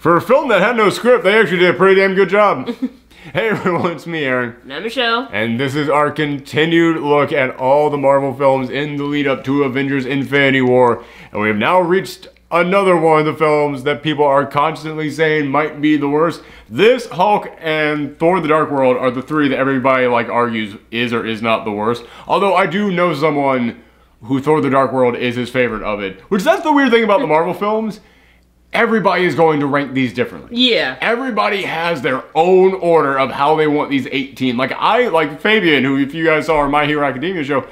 For a film that had no script, they actually did a pretty damn good job. Hey everyone, it's me, Aaron. And I'm Michelle. And this is our continued look at all the Marvel films in the lead up to Avengers Infinity War. And we have now reached another one of the films that people are constantly saying might be the worst. This, Hulk, and Thor the Dark World are the three that everybody argues is or is not the worst. Although I do know someone who Thor the Dark World is his favorite of it. Which that's the weird thing about the Marvel films. Everybody is going to rank these differently. Yeah. Everybody has their own order of how they want these 18. Like Fabian, who if you guys saw our My Hero Academia show,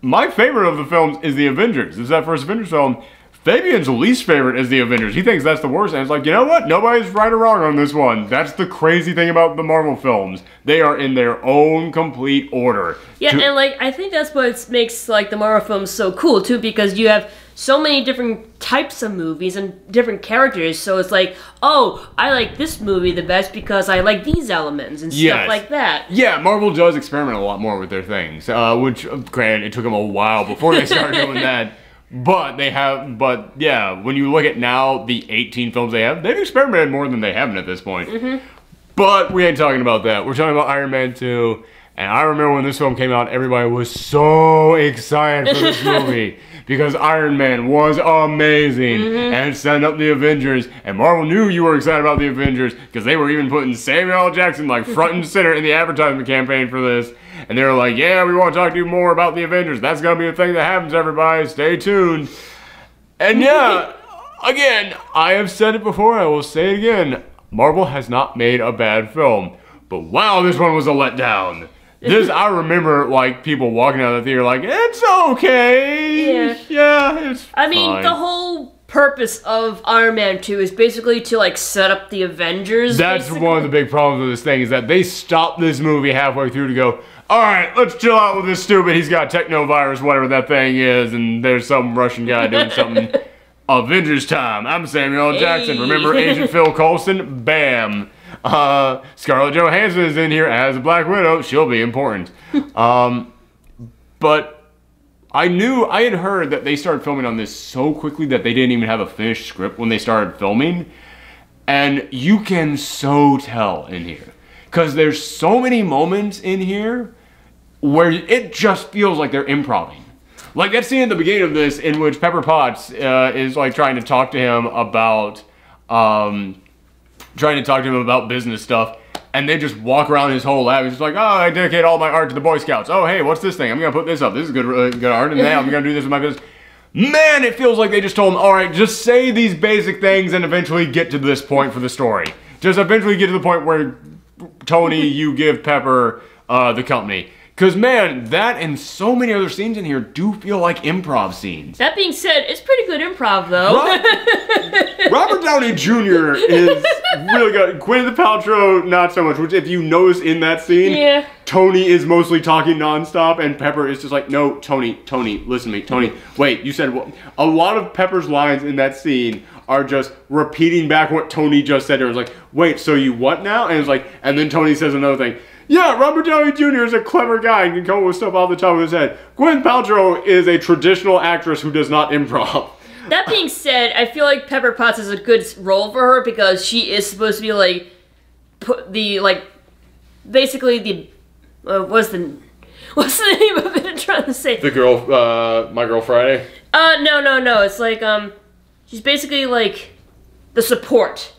my favorite of the films is the Avengers. This is that first Avengers film. Fabian's least favorite is the Avengers. He thinks that's the worst. And it's like, you know what? Nobody's right or wrong on this one. That's the crazy thing about the Marvel films. They are in their own complete order. Yeah, and I think that's what makes the Marvel films so cool too, because you have so many different types of movies and different characters. So it's like, oh, I like this movie the best because I like these elements and stuff like that. Yeah, Marvel does experiment a lot more with their things, which, granted, it took them a while before they started doing that. But yeah, when you look at now the 18 films they have, they've experimented more than they haven't at this point. Mm-hmm. But we ain't talking about that. We're talking about Iron Man 2. And I remember when this film came out, everybody was so excited for this movie. Because Iron Man was amazing. Mm-hmm. And setting up the Avengers. And Marvel knew you were excited about the Avengers. Because they were even putting Samuel L. Jackson front and center in the advertisement campaign for this. And they were like, yeah, we want to talk to you more about the Avengers. That's going to be a thing that happens, everybody. Stay tuned. And yeah, again, I have said it before. I will say it again. Marvel has not made a bad film. But wow, this one was a letdown. I remember, people walking out of the theater it's okay. Yeah, it's I mean, fine. The whole purpose of Iron Man 2 is basically to, set up the Avengers. That's basically one of the big problems with this thing, is that they stopped this movie halfway through to go, alright, let's chill out with this stupid, he's got technovirus, whatever that thing is, and there's some Russian guy doing something. Avengers time. I'm Samuel L. Jackson. Remember Agent Phil Coulson? Bam. Scarlett Johansson is in here as a Black Widow. She'll be important. But I had heard that they started filming on this so quickly that they didn't even have a finished script when they started filming. And you can so tell in here. Because there's so many moments in here where it just feels like they're improvising. Like that scene at the beginning of this in which Pepper Potts is trying to talk to him about business stuff, and they just walk around his whole lab. He's just like, oh, I dedicate all my art to the Boy Scouts. Oh, hey, what's this thing? I'm gonna put this up. This is good art, and now I'm gonna do this with my business. Man, it feels like they just told him, all right, just say these basic things and eventually get to this point for the story. Just eventually get to the point where Tony, you give Pepper the company. Because, man, that and so many other scenes in here do feel like improv scenes. That being said, it's pretty good improv, though. Robert Downey Jr. is really good. Gwyneth Paltrow, not so much. Which, if you notice in that scene, Tony is mostly talking nonstop, and Pepper is just like, no, Tony, listen to me. Tony, wait, you said what? A lot of Pepper's lines in that scene are just repeating back what Tony just said. It was like, wait, so you what now? And it's like, and then Tony says another thing. Yeah, Robert Downey Jr. is a clever guy and can come up with stuff off the top of his head. Gwyneth Paltrow is a traditional actress who does not improv. That being said, I feel like Pepper Potts is a good role for her because she is supposed to be basically the what's the name of it I'm trying to say? The girl, My Girl Friday? No. It's she's basically the support.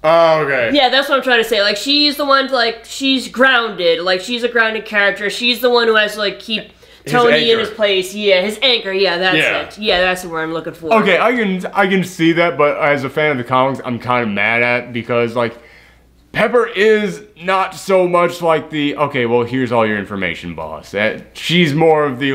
Oh, okay. Yeah, that's what I'm trying to say. She's the one, she's grounded. She's a grounded character. She's the one who has to, keep Tony in his place. Yeah, his anchor. Yeah, that's it. Yeah, that's the word I'm looking for. Okay, I can see that, but as a fan of the comics, I'm kind of mad at because, Pepper is not so much okay, well, here's all your information, boss. She's more of the,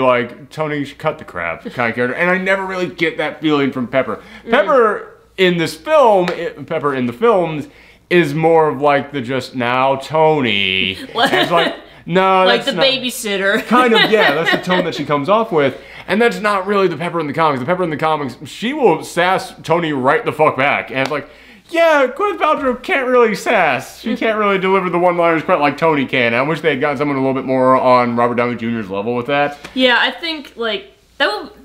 Tony, cut the crap kind of character. And I never really get that feeling from Pepper. Pepper in this film, Pepper in the films, is more of the just now Tony. It's no, that's the babysitter. Kind of, yeah, that's the tone that she comes off with. And that's not really the Pepper in the comics. The Pepper in the comics, she will sass Tony right the fuck back. And it's yeah, Gwyneth Paltrow can't really sass. She can't really deliver the one-liners quite like Tony can. I wish they had gotten someone a little bit more on Robert Downey Jr.'s level with that. Yeah, I think,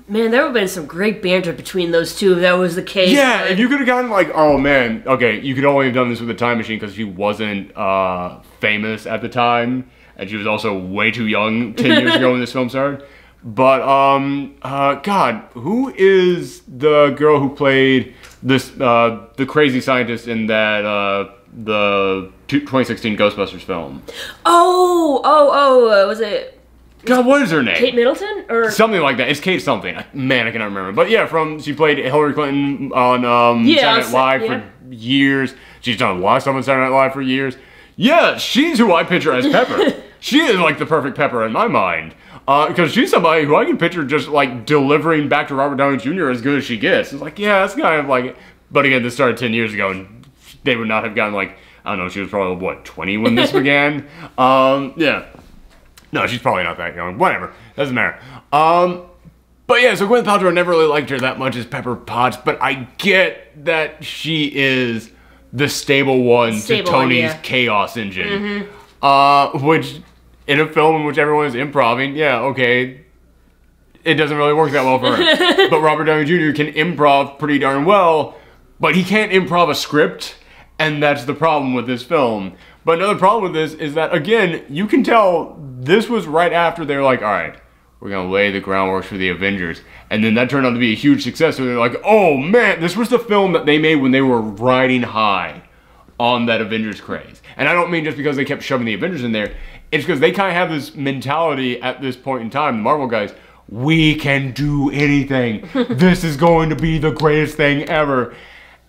Man, there would have been some great banter between those two if that was the case. Yeah, if you could have gotten like, oh man, okay, you could only have done this with a time machine because she wasn't famous at the time, and she was also way too young 10 years ago when this film started. But God, who is the girl who played this the crazy scientist in that the 2016 Ghostbusters film? Was it? God, what is her name? Kate Middleton? Or something like that. It's Kate something. Man, I cannot remember. But yeah, she played Hillary Clinton on Saturday Night Live for years. She's done a lot of stuff on Saturday Night Live for years. Yeah, she's who I picture as Pepper. She is like the perfect Pepper in my mind. Because she's somebody who I can picture just like delivering back to Robert Downey Jr. as good as she gets. It's like, yeah, that's kind of like... But again, this started 10 years ago, and they would not have gotten like... I don't know, she was probably, what, 20 when this began? Yeah. No, she's probably not that young. Whatever. Doesn't matter. But yeah, so Gwyneth Paltrow, I never really liked her that much as Pepper Potts, but I get that she is the stable one to Tony's chaos engine. Which, in a film in which everyone is improvising, yeah, okay, it doesn't really work that well for her. But Robert Downey Jr. can improv pretty darn well, but he can't improv a script, and that's the problem with this film. But another problem with this is that, again, you can tell this was right after they're like, all right, we're going to lay the groundwork for the Avengers. And then that turned out to be a huge success. So they're like, oh man, this was the film that they made when they were riding high on that Avengers craze. And I don't mean just because they kept shoving the Avengers in there. It's because they kind of have this mentality at this point in time, the Marvel guys, we can do anything. This is going to be the greatest thing ever.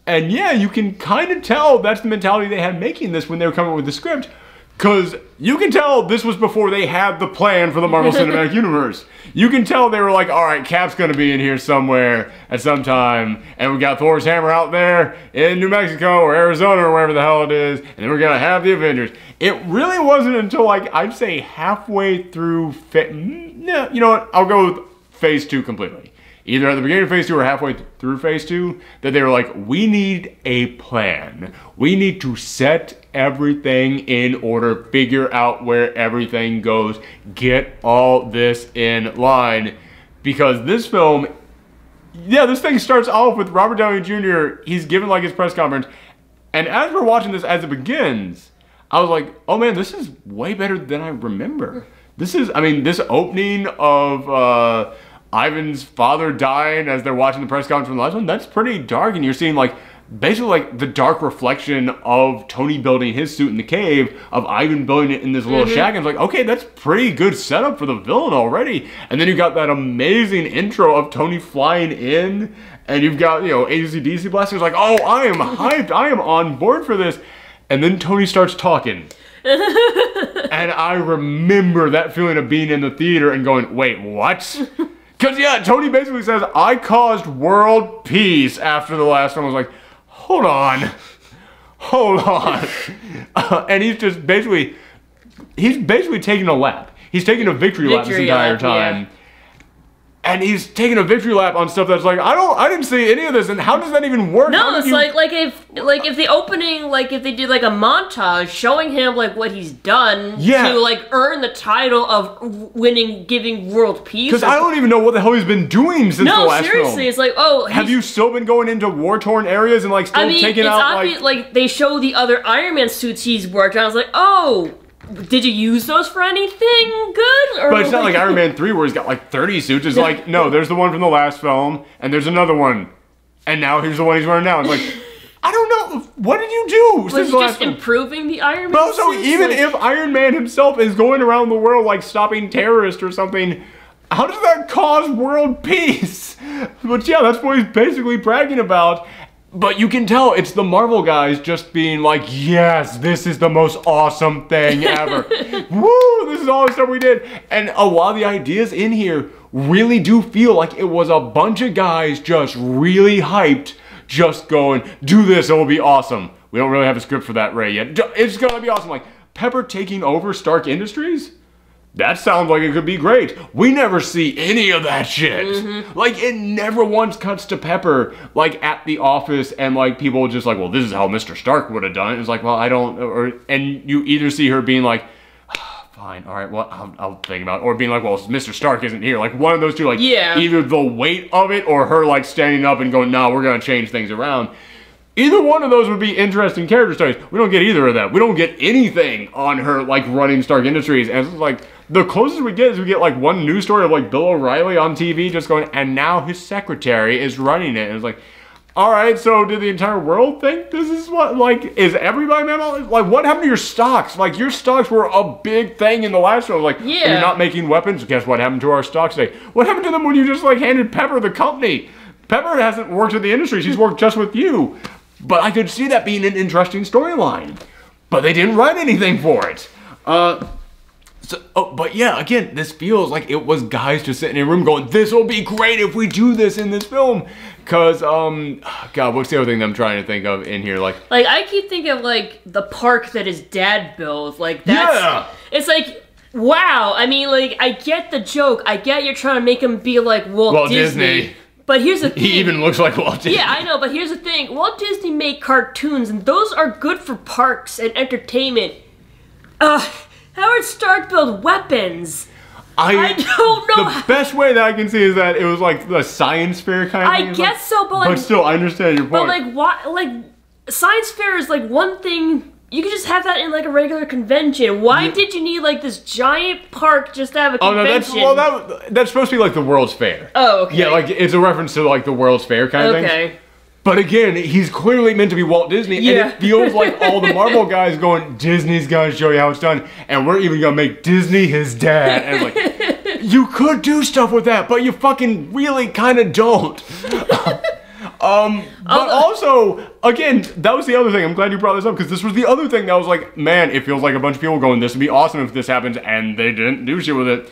And yeah, you can kind of tell that's the mentality they had making this when they were coming up with the script. Because you can tell this was before they had the plan for the Marvel Cinematic Universe. You can tell they were like, all right, Cap's going to be in here somewhere at some time. And we got Thor's hammer out there in New Mexico or Arizona or wherever the hell it is. And then we're going to have the Avengers. It really wasn't until, like, I'd say halfway through... No, you know what? I'll go with Phase 2 completely. Either at the beginning of Phase 2 or halfway through Phase 2, that they were like, we need a plan. We need to set everything in order, figure out where everything goes, get all this in line. Because this film, yeah, this thing starts off with Robert Downey Jr., he's given like his press conference, and as we're watching this as it begins, I was like, oh man, this is way better than I remember. This is, I mean, this opening of Ivan's father dying as they're watching the press conference from the last one, that's pretty dark, and you're seeing like basically like the dark reflection of Tony building his suit in the cave, of Ivan building it in this little shack, and it's like, okay, that's pretty good setup for the villain already. And then you got that amazing intro of Tony flying in, and you've got, you know, AC/DC blasters, like, oh, I am hyped, I am on board for this. And then Tony starts talking. And I remember that feeling of being in the theater and going, wait, what? Because, yeah, Tony basically says, I caused world peace after the last one. I was like, hold on. Hold on. And he's just basically, taking a lap. He's taking a victory lap this entire time. Yeah. And he's taking a victory lap on stuff that's like, I didn't see any of this, and how does that even work? No, it's like if the opening, like if they did like a montage showing him like what he's done to like earn the title of giving world peace. Because I don't even know what the hell he's been doing since the last film. No, seriously, it's like, oh, have you still been going into war-torn areas and like still taking out obvious, like they show the other Iron Man suits he's worked on. I was like, oh. Did you use those for anything good? Or but it's not like Iron Man 3 where he's got like 30 suits. It's like, no, there's the one from the last film, and there's another one. And now here's the one he's wearing now. It's like, I don't know. What did you do since the last film? Just improving the Iron Man But also, suits? even if Iron Man himself is going around the world like stopping terrorists or something, how does that cause world peace? But yeah, that's what he's basically bragging about. But you can tell it's the Marvel guys just being like, yes, this is the most awesome thing ever. Woo, this is all the stuff we did. And a lot of the ideas in here really do feel like it was a bunch of guys just really hyped, just going, do this, it will be awesome. We don't really have a script for that, Ray, yet. It's gonna be awesome. Like, Pepper taking over Stark Industries? That sounds like it could be great. We never see any of that shit. Like, it never once cuts to Pepper, like, at the office, and, like, people just like, well, this is how Mr. Stark would have done it. It's like, well, I don't, and you either see her being like, fine, all right, well, I'll think about it. Or being like, well, Mr. Stark isn't here. Like, one of those two, like, Yeah. either the weight of it or her, like, standing up and going, no, we're going to change things around. Either one of those would be interesting character studies. We don't get either of that. We don't get anything on her, like, running Stark Industries. And it's like, the closest we get is we get, like, one news story of, like, Bill O'Reilly on TV just going, and now his secretary is running it. And it's like, all right, so did the entire world think this is what, like, is everybody memo? Like, what happened to your stocks? Like, your stocks were a big thing in the last show. Like, yeah. You're not making weapons. Guess what happened to our stocks today? What happened to them when you just, like, handed Pepper the company? Pepper hasn't worked in the industry. She's worked just with you. But I could see that being an interesting storyline. But they didn't write anything for it. But yeah, again, this feels like it was guys just sitting in a room going, this will be great if we do this in this film. Because, God, what's the other thing that I'm trying to think of in here? Like, I keep thinking of, like, the park that his dad built. Like, that's... Yeah! It's like, wow. I mean, like, I get the joke. I get you're trying to make him be like Walt Disney. But here's the thing. He even looks like Walt Disney. Yeah, I know, but here's the thing. Walt Disney made cartoons, and those are good for parks and entertainment. Howard Stark built weapons. I don't know. The best way that I can see is that it was like the science fair kind of thing. I guess so, but like... But still, I understand your point. But like, what? Like, science fair is like one thing... You could just have that in like a regular convention. Why did you need like this giant park just to have a convention? Oh no, that's supposed to be like the World's Fair. Oh, okay. Yeah, like it's a reference to like the World's Fair kind of thing. Okay. But again, he's clearly meant to be Walt Disney, and it feels like all the Marvel guys going, Disney's gonna show you how it's done, and we're even gonna make Disney his dad. And like, you could do stuff with that, but you fucking really kind of don't. But also, again, that was the other thing. I'm glad you brought this up, because this was the other thing that was like, man, it feels like a bunch of people going, this would be awesome if this happens, and they didn't do shit with it.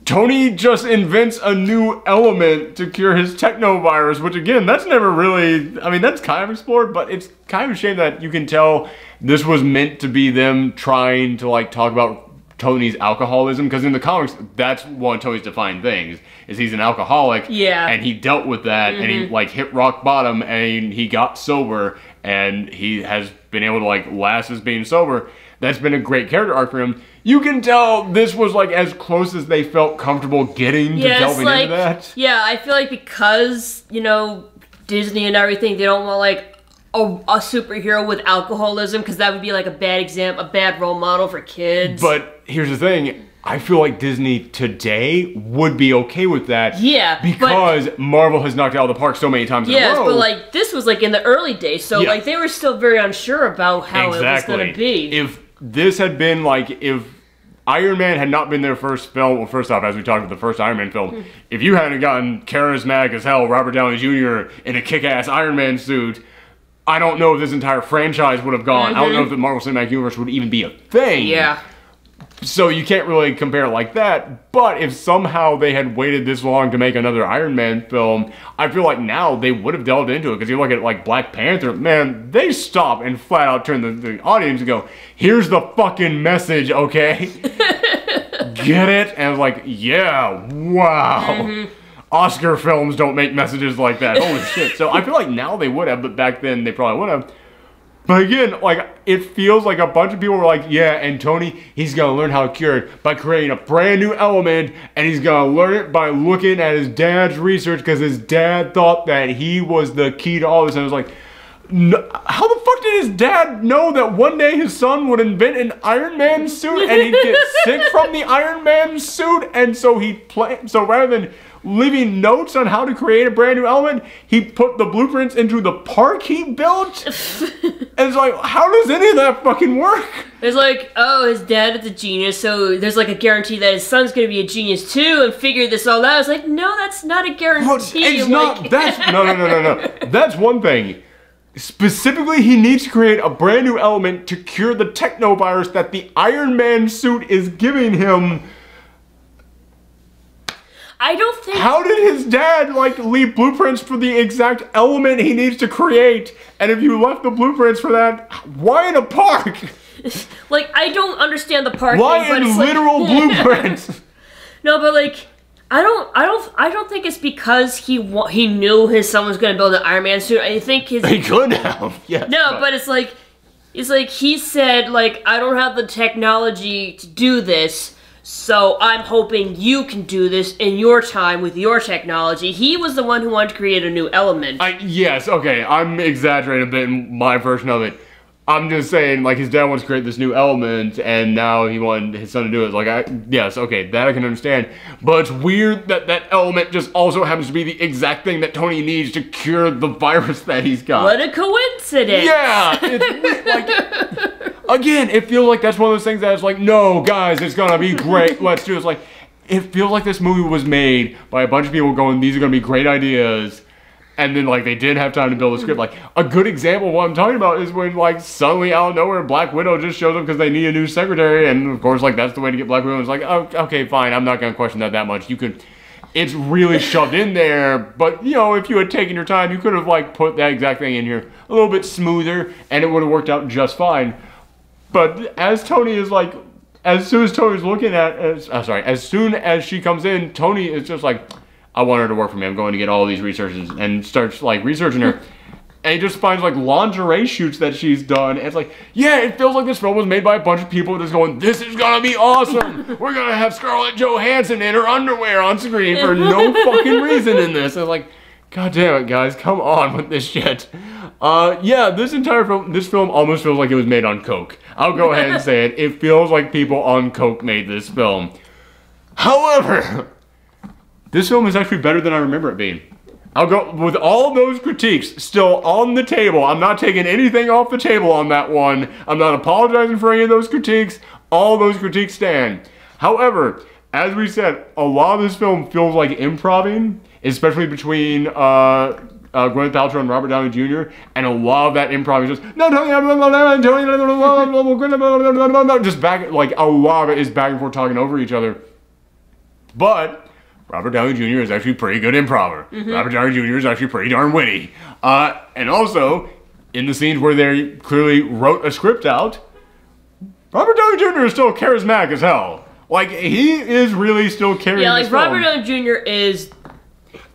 Tony just invents a new element to cure his technovirus, which again, that's never really, I mean, that's kind of explored, but it's kind of a shame that you can tell this was meant to be them trying to like talk about Tony's alcoholism, because in the comics, that's one of Tony's defined things, is he's an alcoholic, and he dealt with that, and he like hit rock bottom, and he got sober, and he has been able to like last as being sober. That's been a great character arc for him. You can tell this was like as close as they felt comfortable getting to delving into that. Yeah, I feel like because, you know, Disney and everything, they don't want like a superhero with alcoholism, because that would be like a bad example, a bad role model for kids. But here's the thing, I feel like Disney today would be okay with that. Yeah, because Marvel has knocked it out of the park so many times in a row. Yes, but like this was like in the early days, so like they were still very unsure about how it was going to be. If this had been like, if Iron Man had not been their first film, well, first off, as we talked about the first Iron Man film, if you hadn't gotten charismatic as hell Robert Downey Jr. in a kick-ass Iron Man suit, I don't know if this entire franchise would have gone. I don't know if the Marvel Cinematic Universe would even be a thing. Yeah. So you can't really compare it like that, but if somehow they had waited this long to make another Iron Man film, I feel like now they would have delved into it, because you look at like Black Panther, man, they stop and flat out turn the audience and go, here's the fucking message, okay? Get it? And I was like, yeah, wow. Oscar films don't make messages like that, holy shit. So I feel like now they would have, but back then they probably would have. But again, like, it feels like a bunch of people were like, yeah, and Tony, he's gonna learn how to cure it by creating a brand new element, and he's gonna learn it by looking at his dad's research, because his dad thought that he was the key to all this. And I was like, no, how the fuck did his dad know that one day his son would invent an Iron Man suit, and he'd get sick from the Iron Man suit, and so so rather than leaving notes on how to create a brand new element, he put the blueprints into the park he built? And it's like, how does any of that fucking work? It's like, oh, his dad is a genius, so there's like a guarantee that his son's gonna be a genius too, and figure this all out. It's like, no, that's not a guarantee. Well, it's not, that's, no. That's one thing. Specifically, he needs to create a brand new element to cure the technovirus that the Iron Man suit is giving him. I don't think... How did his dad, like, leave blueprints for the exact element he needs to create? And if you left the blueprints for that, why in a park? Like, I don't understand the park why thing, but in literal blueprints? No, but like, I don't think it's because he knew his son was going to build an Iron Man suit. I think his... He could have, yes. No, but it's like, It's like, he said, like, I don't have the technology to do this, so I'm hoping you can do this in your time with your technology. He was the one who wanted to create a new element. Yes, okay, I'm exaggerating a bit in my version of it. I'm just saying, like, his dad wants to create this new element, and now he wanted his son to do it. Like, yes, okay, that I can understand. But it's weird that that element just also happens to be the exact thing that Tony needs to cure the virus that he's got. What a coincidence! Yeah! It's, like, again, it feels like that's one of those things that's like, no, guys, it's gonna be great, let's do it. It's like, it feels like this movie was made by a bunch of people going, these are gonna be great ideas. And then, like, they did have time to build a script. Like, a good example of what I'm talking about is when, like, suddenly out of nowhere, Black Widow just shows up because they need a new secretary. And, of course, like, that's the way to get Black Widow. It's like, oh, okay, fine, I'm not going to question that much. You could... It's really shoved in there. But, you know, if you had taken your time, you could have, like, put that exact thing in here a little bit smoother. And it would have worked out just fine. But as Tony is, like... As soon as Tony's looking at... as soon as she comes in, Tony is just like... I want her to work for me. I'm going to get all these researches, and starts like researching her. And he just finds like lingerie shoots that she's done. And it's like, yeah, it feels like this film was made by a bunch of people just going, this is gonna be awesome. We're gonna have Scarlett Johansson in her underwear on screen for no fucking reason in this. And like, god damn it, guys, come on with this shit. Yeah, this film almost feels like it was made on coke. I'll go ahead and say it. It feels like people on coke made this film. However, this film is actually better than I remember it being. I'll go with all those critiques still on the table. I'm not taking anything off the table on that one. I'm not apologizing for any of those critiques. All those critiques stand. However, as we said, a lot of this film feels like improv-ing, especially between Gwyneth Paltrow and Robert Downey Jr. And a lot of that improv is just just back, like a lot of it is back and forth talking over each other. But Robert Downey Jr. is actually pretty good improver. Robert Downey Jr. is actually pretty darn witty. And also, in the scenes where they clearly wrote a script out, Robert Downey Jr. is still charismatic as hell. Like, he is really still carrying this film. Robert Downey Jr. is...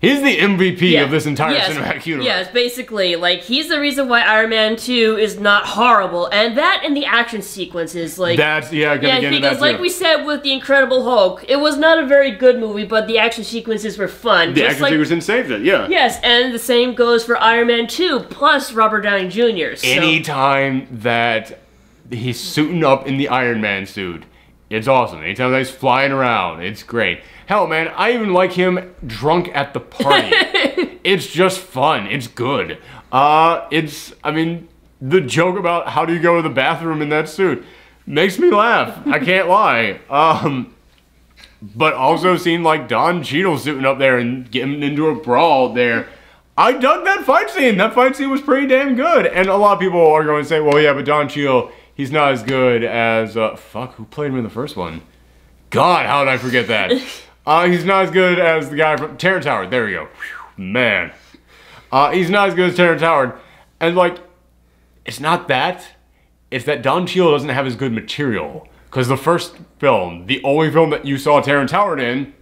He's the MVP of this entire cinematic universe. Yes, basically. Like, he's the reason why Iron Man 2 is not horrible. And that and the action sequences, like... That's, yeah, gonna get into that because like we said with The Incredible Hulk, it was not a very good movie, but the action sequences were fun. The action sequences saved it, yeah. Yes, and the same goes for Iron Man 2, plus Robert Downey Jr. So. Anytime that he's suiting up in the Iron Man suit, it's awesome. Anytime that he's flying around, it's great. Hell, man, I even like him drunk at the party. It's just fun. It's good. I mean, the joke about how do you go to the bathroom in that suit makes me laugh. I can't lie. But also seeing like Don Cheadle suiting up there and getting into a brawl there. I dug that fight scene. That fight scene was pretty damn good. And a lot of people are going to say, well, yeah, but Don Cheadle, he's not as good as, who played him in the first one? God, how did I forget that? He's not as good as the guy from Terrence Howard. There we go. Whew, man. He's not as good as Terrence Howard. And, like, it's not that. It's that Don Cheadle doesn't have as good material. Because the first film, the only film that you saw Terrence Howard in,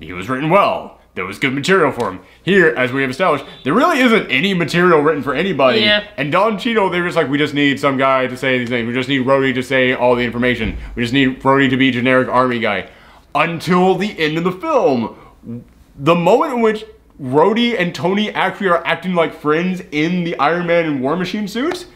he was written well. There was good material for him. Here, as we have established, there really isn't any material written for anybody. Yeah. And Don Cheadle, they're just like, we just need some guy to say these things. We just need Rhodey to say all the information. We just need Rhodey to be a generic army guy. Until the end of the film. The moment in which Rhodey and Tony actually are acting like friends in the Iron Man and War Machine suits,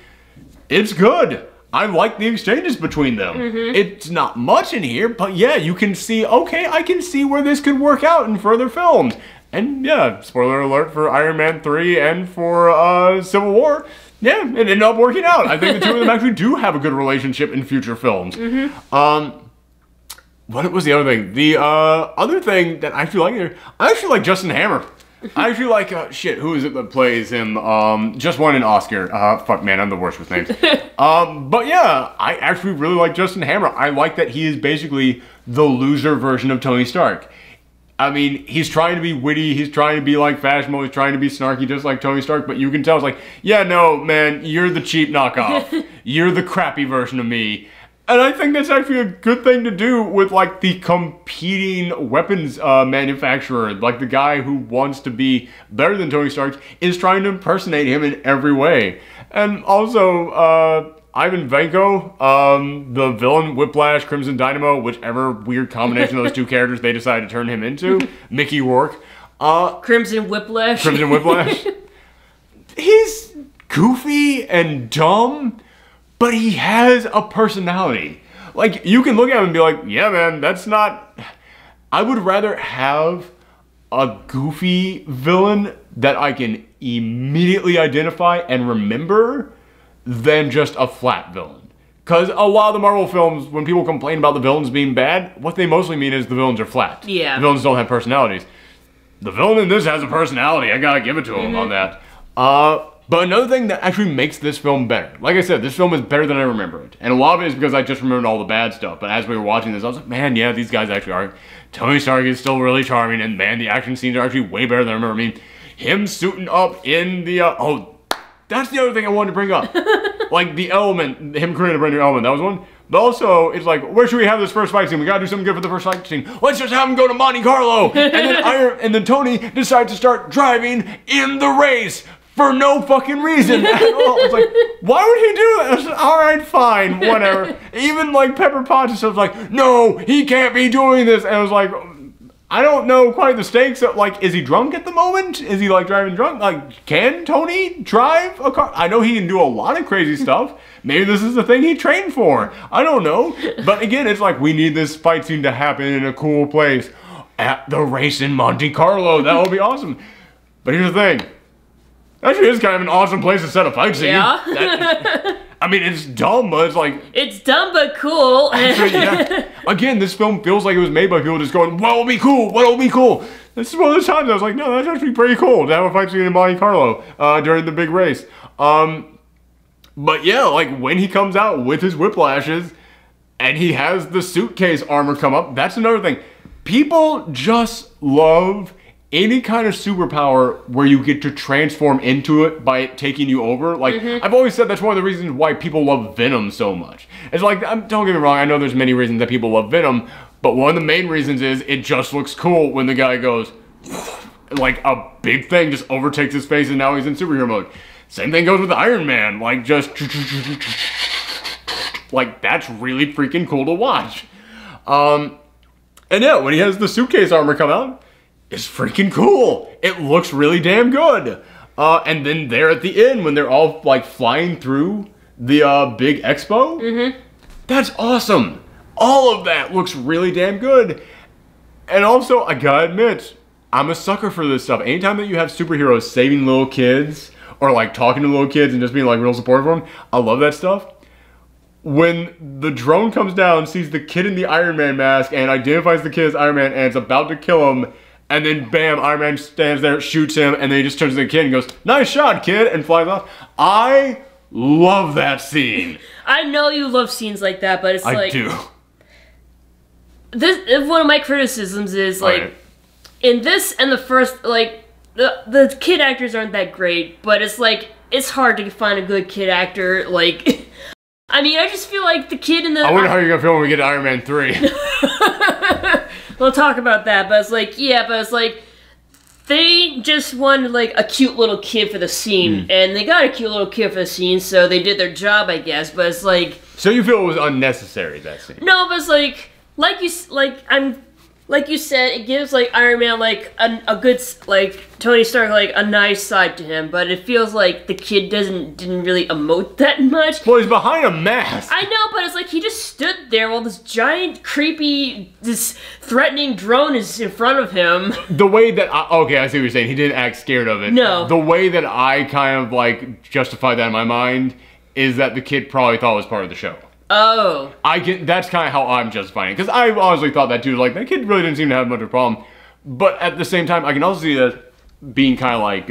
it's good. I like the exchanges between them. It's not much in here, but yeah, you can see, okay, I can see where this could work out in further films. And yeah, spoiler alert for Iron Man 3 and for Civil War, yeah, it ended up working out. I think the two of them actually do have a good relationship in future films. What was the other thing? The other thing that I actually like here, I actually like Justin Hammer. I actually like, who is it that plays him? Just won an Oscar. Fuck, man, I'm the worst with names. But yeah, I actually really like Justin Hammer. I like that he is basically the loser version of Tony Stark. I mean, he's trying to be witty, he's trying to be like fashionable, he's trying to be snarky just like Tony Stark, but you can tell it's like, yeah, no, man, you're the cheap knockoff. You're the crappy version of me. And I think that's actually a good thing to do with, like, the competing weapons manufacturer. Like, the guy who wants to be better than Tony Stark is trying to impersonate him in every way. And also, Ivan Vanko, the villain, Whiplash, Crimson Dynamo, whichever weird combination of those two characters they decided to turn him into. Mickey Rourke. Crimson Whiplash. Crimson Whiplash. He's goofy and dumb, but he has a personality. Like, you can look at him and be like, yeah, man, that's not... I would rather have a goofy villain that I can immediately identify and remember than just a flat villain. Because a lot of the Marvel films, when people complain about the villains being bad, what they mostly mean is the villains are flat. Yeah. The villains don't have personalities. The villain in this has a personality. I gotta give it to him on that. But another thing that actually makes this film better, like I said, this film is better than I remember it. And a lot of it is because I just remembered all the bad stuff. But as we were watching this, I was like, man, yeah, these guys actually are. Tony Stark is still really charming, and man, the action scenes are actually way better than I remember. I mean, him suiting up in the, oh, that's the other thing I wanted to bring up. Like the element, him creating a brand new element, that was one. But also, it's like, where should we have this first fight scene? We gotta do something good for the first fight scene. Let's just have him go to Monte Carlo. And then Tony decides to start driving in the race for no fucking reason at all. It's like, why would he do that? I was like, all right, fine, whatever. Even like Pepper Potts and stuff was like, no, he can't be doing this. And I was like, I don't know quite the stakes of, like, is he drunk at the moment? Is he, like, driving drunk? Like, can Tony drive a car? I know he can do a lot of crazy stuff. Maybe this is the thing he trained for. I don't know. But again, it's like, we need this fight scene to happen in a cool place. At the race in Monte Carlo. That will be awesome. But here's the thing. Actually, it's kind of an awesome place to set a fight scene. Yeah. I mean, it's dumb, but it's like... It's dumb but cool. Actually, yeah. Again, this film feels like it was made by people just going, what'll be cool? What'll be cool? This is one of those times I was like, no, that's actually pretty cool to have a fight scene in Monte Carlo during the big race. But yeah, like when he comes out with his whiplashes and he has the suitcase armor come up, that's another thing. People just love any kind of superpower where you get to transform into it by it taking you over. Like, I've always said that's one of the reasons why people love Venom so much. It's like, don't get me wrong, I know there's many reasons that people love Venom, but one of the main reasons is it just looks cool when the guy goes, like a big thing just overtakes his face and now he's in superhero mode. Same thing goes with Iron Man, like just, like that's really freaking cool to watch. And yeah, when he has the suitcase armor come out, it's freaking cool. It looks really damn good. And then there at the end, when they're all like flying through the big expo, that's awesome. All of that looks really damn good. And also, I gotta admit, I'm a sucker for this stuff. Anytime that you have superheroes saving little kids, or like talking to little kids and just being like real supportive for them, I love that stuff. When the drone comes down, sees the kid in the Iron Man mask, and identifies the kid as Iron Man, and it's about to kill him, and then bam, Iron Man stands there, shoots him, and then he just turns to the kid and goes, nice shot, kid, and flies off. I love that scene. I know you love scenes like that, but it's like... I do. This, one of my criticisms is, like, in this and the first, like, the kid actors aren't that great, but it's like, it's hard to find a good kid actor, like... I mean, I just feel like the kid in the... I wonder how you're gonna feel when we get to Iron Man 3. We'll talk about that, but it's like, yeah, but it's like, they just wanted, like, a cute little kid for the scene, and they got a cute little kid for the scene, so they did their job, I guess, but it's like... So you feel it was unnecessary, that scene? No, but it's like you said, it gives, like, Iron Man, like, a good, like, Tony Stark, like, a nice side to him, but it feels like the kid didn't really emote that much. Well, he's behind a mask. I know, but it's like he just stood there while this giant, creepy, this threatening drone is in front of him. The way that okay, I see what you're saying. He didn't act scared of it. No. The way that I kind of, like, justify that in my mind is that the kid probably thought it was part of the show. Oh. That's kind of how I'm justifying it. Because I honestly thought that too. Like, that kid really didn't seem to have much of a problem. But at the same time, I can also see that being kind of like,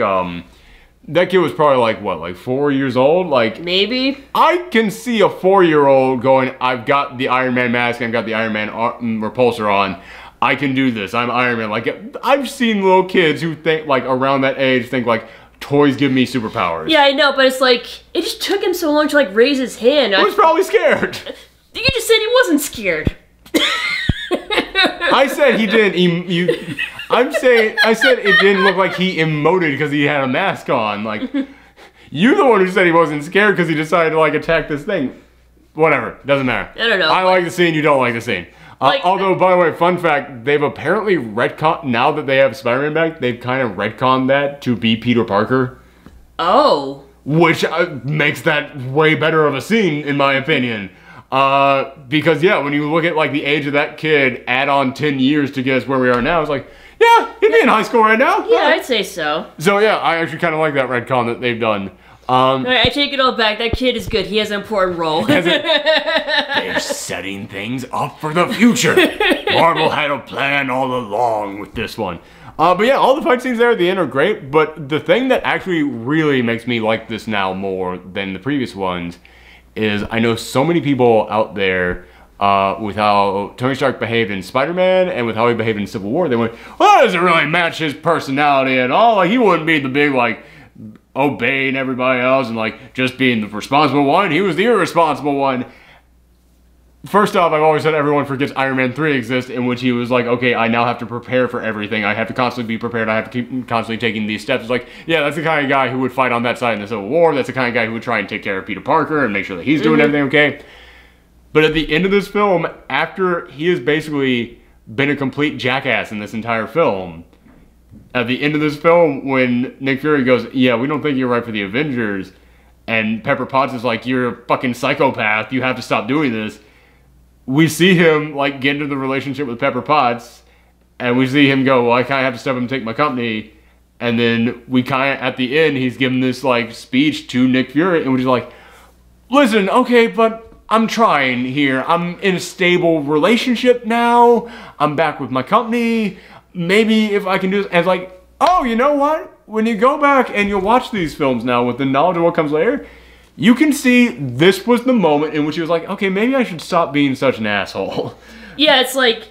that kid was probably like, what, like 4 years old? Like, maybe. I can see a 4-year-old going, I've got the Iron Man mask, I've got the Iron Man repulsor on. I can do this. I'm Iron Man. Like, I've seen little kids who think, like, around that age, think like, toys give me superpowers. Yeah, I know, but it's like, it just took him so long to, like, raise his hand. He was probably scared. You just said he wasn't scared. I said he didn't. I said it didn't look like he emoted because he had a mask on. Like, You're the one who said he wasn't scared because he decided to, like, attack this thing. Whatever. Doesn't matter. I don't know. I like the scene, you don't like the scene. Although, by the way, fun fact, they've apparently retconned, now that they have Spider-Man back, they've kind of retconned that to be Peter Parker. Oh. Which makes that way better of a scene, in my opinion. Because, yeah, when you look at, like, the age of that kid, add on 10 years to get us where we are now, it's like, yeah, he'd be in high school right now. Yeah, I'd say so. So, yeah, I actually kind of like that retcon that they've done. Alright, I take it all back. That kid is good. He has an important role. They're setting things up for the future. Marvel had a plan all along with this one. But yeah, all the fight scenes there at the end are great, but the thing that actually really makes me like this now more than the previous ones is I know so many people out there with how Tony Stark behaved in Spider-Man and with how he behaved in Civil War, they went, well, that doesn't really match his personality at all. Like, he wouldn't be the big, like, obeying everybody else and, like, just being the responsible one. He was the irresponsible one. First off, I've always said everyone forgets Iron Man 3 exists, in which he was like, okay, I now have to prepare for everything. I have to constantly be prepared. I have to keep constantly taking these steps. It's like, yeah, that's the kind of guy who would fight on that side in the Civil War. That's the kind of guy who would try and take care of Peter Parker and make sure that he's doing everything okay. But at the end of this film, after he has basically been a complete jackass in this entire film, at the end of this film, when Nick Fury goes, yeah, we don't think you're right for the Avengers, and Pepper Potts is like, you're a fucking psychopath, you have to stop doing this, we see him, like, get into the relationship with Pepper Potts, and we see him go, well, I kind of have to step up and take my company, and then we kind of, at the end, he's giving this, like, speech to Nick Fury, and we're just like, listen, okay, but I'm trying here, I'm in a stable relationship now, I'm back with my company, maybe if I can do this, and it's like, oh, you know what? When you go back and you'll watch these films now with the knowledge of what comes later, you can see this was the moment in which he was like, okay, maybe I should stop being such an asshole. Yeah, it's like,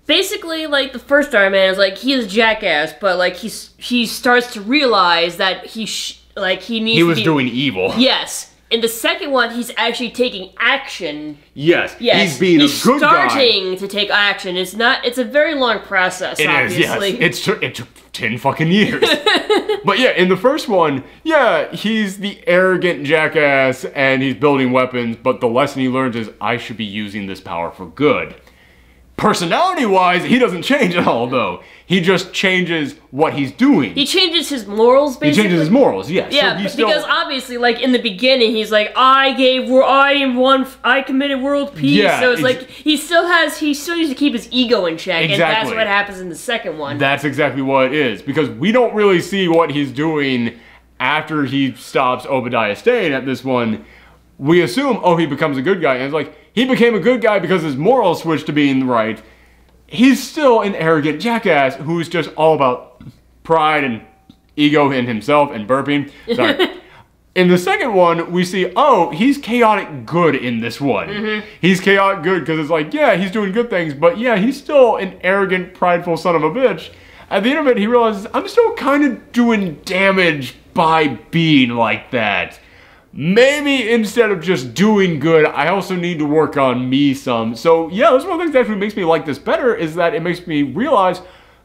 basically, like, the first Iron Man is like, he is a jackass, but, like, he starts to realize that he needs to be... He was doing evil. Yes. In the second one, he's actually taking action. Yes, he's being a good guy. He's starting to take action. It's a very long process, obviously. It took 10 fucking years. But yeah, in the first one, yeah, he's the arrogant jackass and he's building weapons, but the lesson he learns is, I should be using this power for good. Personality-wise, he doesn't change at all, though. He just changes what he's doing. He changes his morals, basically. He changes his morals, yes. Yeah, so because obviously, like, in the beginning, he's like, I committed world peace. Yeah, so it's like, he still needs to keep his ego in check, and that's what happens in the second one. That's exactly what it is, because we don't really see what he's doing after he stops Obadiah Stane at this one. We assume, oh, he becomes a good guy, and it's like, he became a good guy because his morals switched to being right. He's still an arrogant jackass who's just all about pride and ego in himself and burping. Sorry. In the second one, we see, oh, he's chaotic good in this one. He's chaotic good because it's like, yeah, he's doing good things, but yeah, he's still an arrogant, prideful son of a bitch. At the end of it, he realizes, I'm still kind of doing damage by being like that. Maybe instead of just doing good, I also need to work on me some. So yeah, that's one of the things that actually makes me like this better, is that it makes me realize,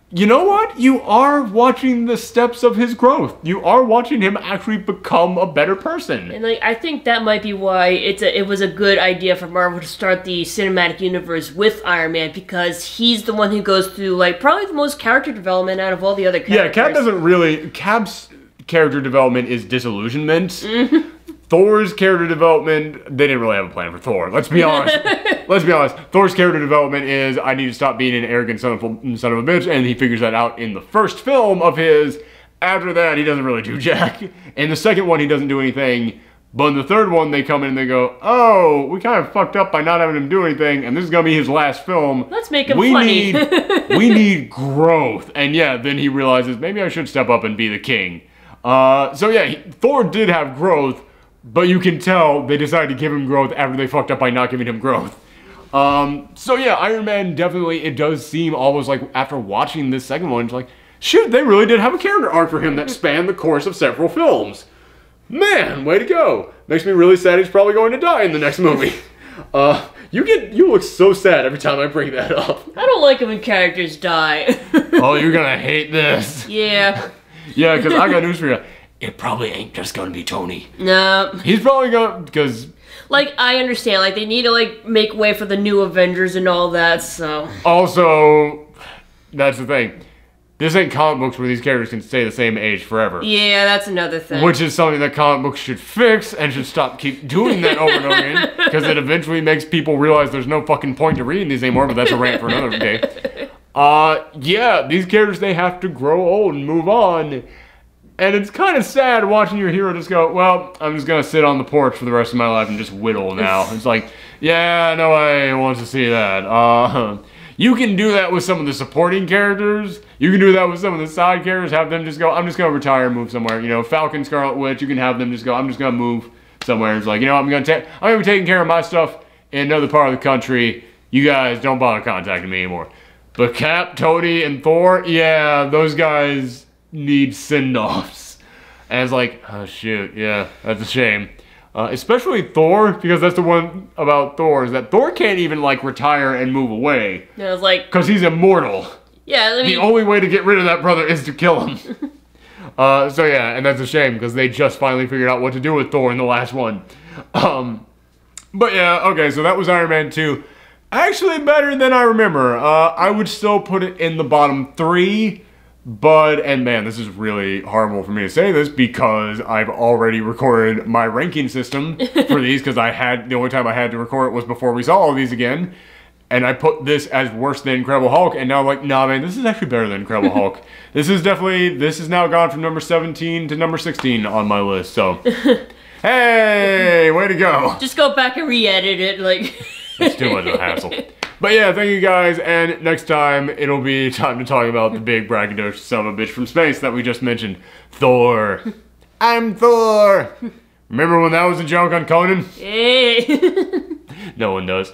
you know what? You are watching the steps of his growth. You are watching him actually become a better person. And like, I think that might be why it was a good idea for Marvel to start the cinematic universe with Iron Man, because he's the one who goes through, like, probably the most character development out of all the other characters. Yeah, Cap's character development is disillusionment. Thor's character development, they didn't really have a plan for Thor. Let's be honest. Thor's character development is, I need to stop being an arrogant son of a bitch, and he figures that out in the first film of his. After that, he doesn't really do jack. In the second one, he doesn't do anything. But in the third one, they come in and they go, oh, we kind of fucked up by not having him do anything, and this is going to be his last film. Let's make him funny. We need growth. And yeah, then he realizes, maybe I should step up and be the king. So yeah, Thor did have growth, but you can tell they decided to give him growth after they fucked up by not giving him growth. So yeah, Iron Man definitely, it does seem almost like after watching this second one, it's like, shoot, they really did have a character arc for him that spanned the course of several films. Man, way to go. Makes me really sad he's probably going to die in the next movie. You look so sad every time I bring that up. I don't like it when characters die. Oh, you're gonna hate this. Yeah. Yeah, because I got news for you. it probably ain't just gonna be Tony. No. He's probably gonna, because... Like, I understand, like, they need to, like, make way for the new Avengers and all that, so... Also, that's the thing. This ain't comic books where these characters can stay the same age forever. Yeah, that's another thing. Which is something that comic books should fix and should stop keep doing that over and over again, because it eventually makes people realize there's no fucking point to reading these anymore, but that's a rant for another day. Yeah, these characters, they have to grow old and move on. And it's kind of sad watching your hero just go, well, I'm just going to sit on the porch for the rest of my life and just whittle now. It's like, yeah, nobody wants to see that. You can do that with some of the supporting characters. You can do that with some of the side characters. Have them just go, I'm just going to retire and move somewhere. You know, Falcon, Scarlet Witch, you can have them just go, I'm just going to move somewhere. It's like, you know, I'm going to be taking care of my stuff in another part of the country. You guys don't bother contacting me anymore. But Cap, Tony, and Thor, yeah, those guys need send-offs. And it's like, oh shoot, yeah, that's a shame. Especially Thor, because that's the one about Thor, is that Thor can't even, like, retire and move away. Yeah, it's like... Because he's immortal. Yeah, I mean... The only way to get rid of that brother is to kill him. So yeah, and that's a shame, because they just finally figured out what to do with Thor in the last one. But yeah, okay, so that was Iron Man 2. Actually better than I remember. I would still put it in the bottom 3. But, and man, this is really horrible for me to say this because I've already recorded my ranking system for these because the only time I had to record it was before we saw all these again. And I put this as worse than Incredible Hulk, and now I'm like, nah man, this is actually better than Incredible Hulk. This is now gone from number 17 to number 16 on my list, so. Hey, way to go. Just go back and re-edit it, like. It's too much of a hassle. But yeah, thank you guys, and next time it'll be time to talk about the big braggadocious son of a bitch from space that we just mentioned, Thor. I'm Thor! Remember when that was a joke on Conan? Hey! No one does.